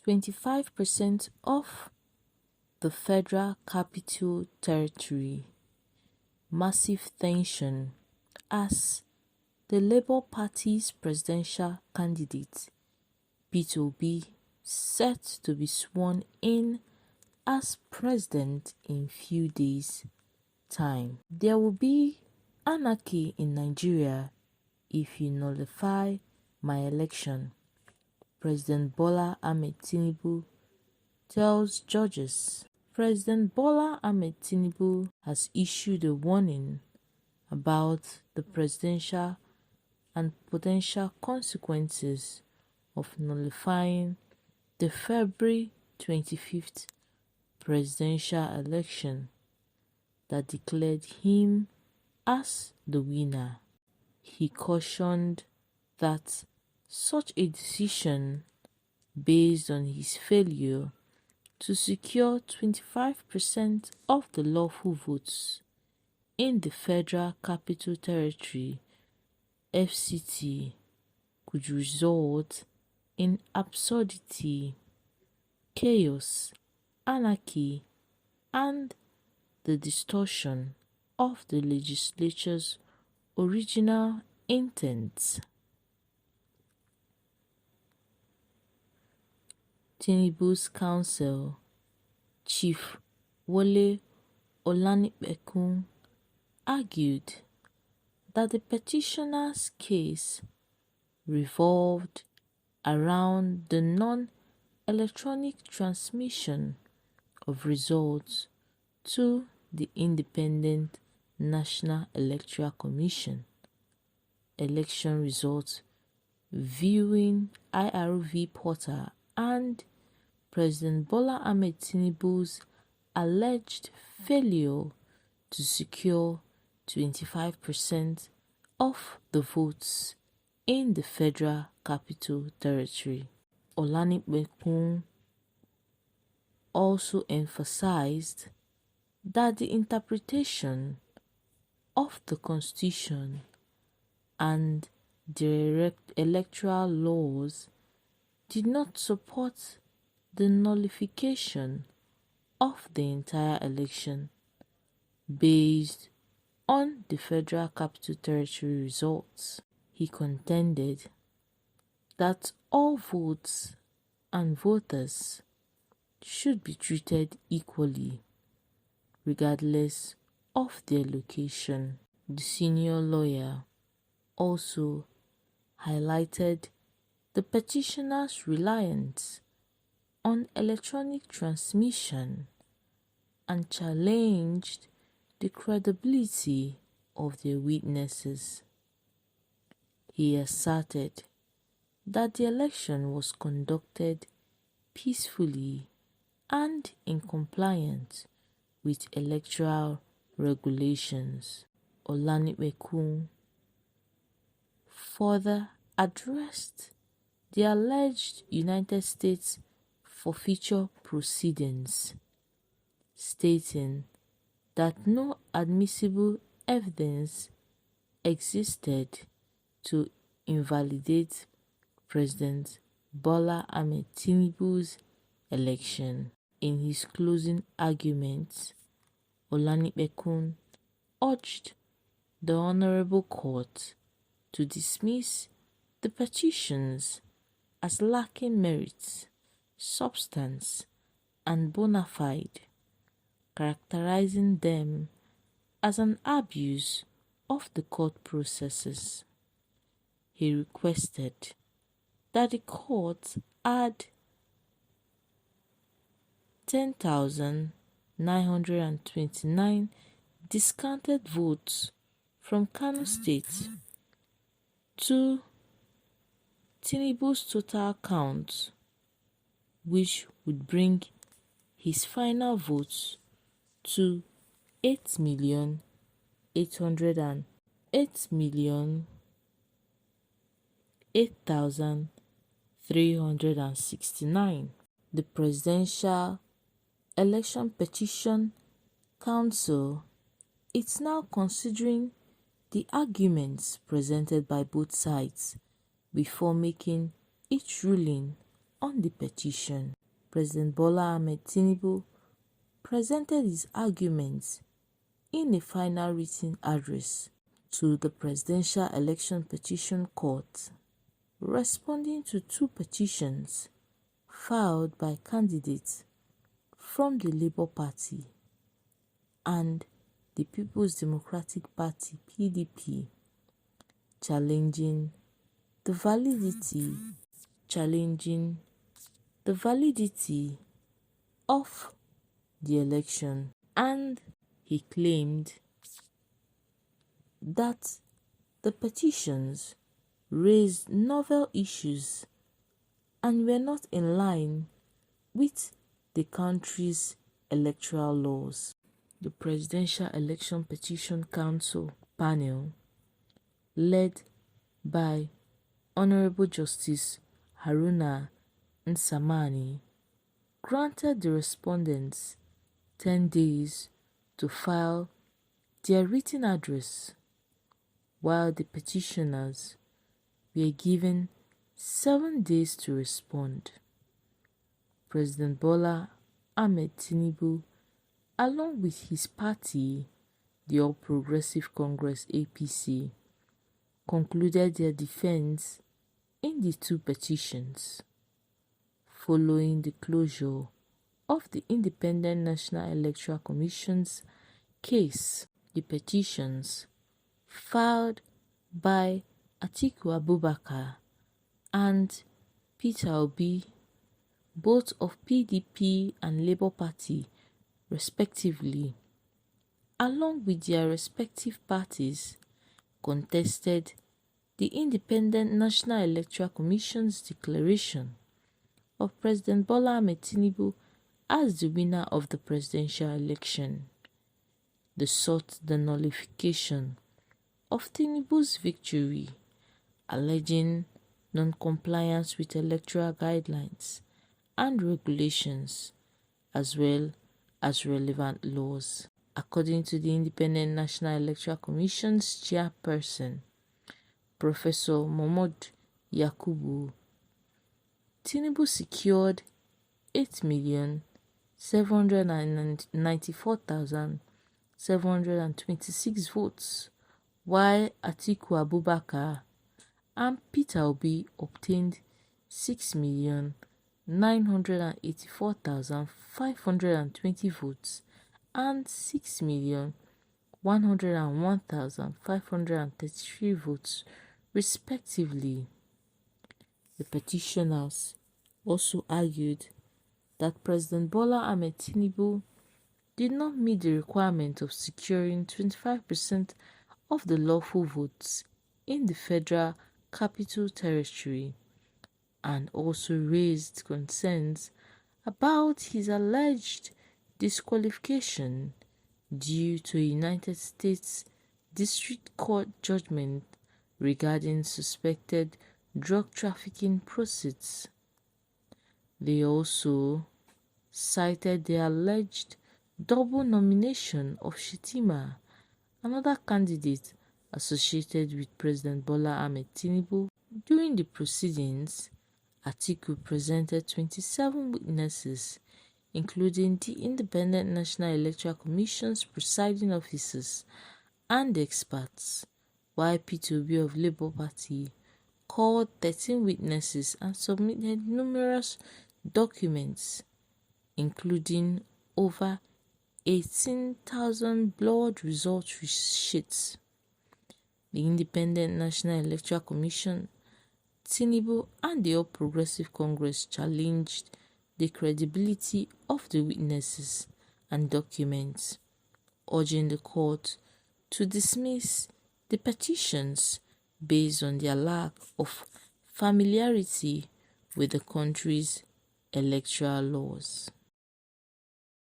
25% of the Federal Capital Territory. Massive tension as the Labour Party's presidential candidate, Peter Obi, set to be sworn in as president in few days' time. There will be anarchy in Nigeria if you nullify my election, President Bola Ahmed Tinubu tells judges. President Bola Ahmed Tinubu has issued a warning about the presidential and potential consequences of nullifying the February 25th presidential election that declared him as the winner. He cautioned that such a decision, based on his failure to secure 25% of the lawful votes in the Federal Capital Territory (FCT), could result in absurdity, chaos, anarchy, and the distortion of the legislature's original intent. Tinubu's counsel, Chief Wole Olanipekun, argued that the petitioner's case revolved around the non-electronic transmission of results to the Independent National Electoral Commission, election results viewing IRV portal, and President Bola Ahmed Tinubu's alleged failure to secure 25% of the votes in the Federal Capital Territory. Olanipekun also emphasized that the interpretation of the Constitution and the electoral laws did not support the nullification of the entire election based on the Federal Capital Territory results. He contended that all votes and voters should be treated equally, regardless of their location. The senior lawyer also highlighted the petitioner's reliance on electronic transmission and challenged the credibility of their witnesses. He asserted that the election was conducted peacefully and in compliance with electoral regulations. Olanipekun further addressed the alleged United States forfeiture proceedings, stating that no admissible evidence existed to invalidate President Bola Ahmed Tinubu's election. In his closing arguments, Olanipekun urged the Honorable Court to dismiss the petitions as lacking merit, substance, and bona fide, characterizing them as an abuse of the court processes. He requested that the court add 10,929 discounted votes from Kano State to Tinubu's total count, which would bring his final votes to 8,808,369. The Presidential Election Petition Council is now considering the arguments presented by both sides before making its ruling on the petition. President Bola Ahmed Tinubu presented his arguments in a final written address to the Presidential Election Petition Court, responding to two petitions filed by candidates from the Labour Party and the People's Democratic Party (PDP), challenging the validity of the election, and he claimed that the petitions raised novel issues and were not in line with the country's electoral laws. The Presidential Election Petition Council panel, led by Honorable Justice Haruna Nsamani, granted the respondents 10 days to file their written address, while the petitioners were given 7 days to respond. President Bola Ahmed Tinubu, along with his party, the All Progressive Congress (APC), concluded their defense in the two petitions. Following the closure of the Independent National Electoral Commission's case, the petitions filed by Atiku Abubakar and Peter Obi, both of PDP and Labour Party respectively, along with their respective parties, contested the Independent National Electoral Commission's declaration of President Bola Ahmed Tinubu as the winner of the presidential election. They sought the nullification of Tinubu's victory, alleging non-compliance with electoral guidelines and regulations, as well as relevant laws. According to the Independent National Electoral Commission's chairperson, Professor Mohammed Yakubu, Tinubu secured 8,794,726 votes, while Atiku Abubakar and Peter Obi obtained 6,984,520 votes and 6,101,533 votes, respectively. The petitioners also argued that President Bola Ahmed Tinubu did not meet the requirement of securing 25% of the lawful votes in the Federal Capital Territory, and also raised concerns about his alleged disqualification due to a United States District Court judgment regarding suspected drug trafficking proceeds. They also cited the alleged double nomination of Shettima, another candidate associated with President Bola Ahmed Tinubu. During the proceedings, Atiku presented 27 witnesses, including the Independent National Electoral Commission's presiding officers and experts, while Peter Obi of Labour Party called 13 witnesses and submitted numerous documents, including over 18,000 blood result sheets. The Independent National Electoral Commission, Tinubu, and the All Progressive Congress challenged the credibility of the witnesses and documents, urging the court to dismiss the petitions based on their lack of familiarity with the country's electoral laws.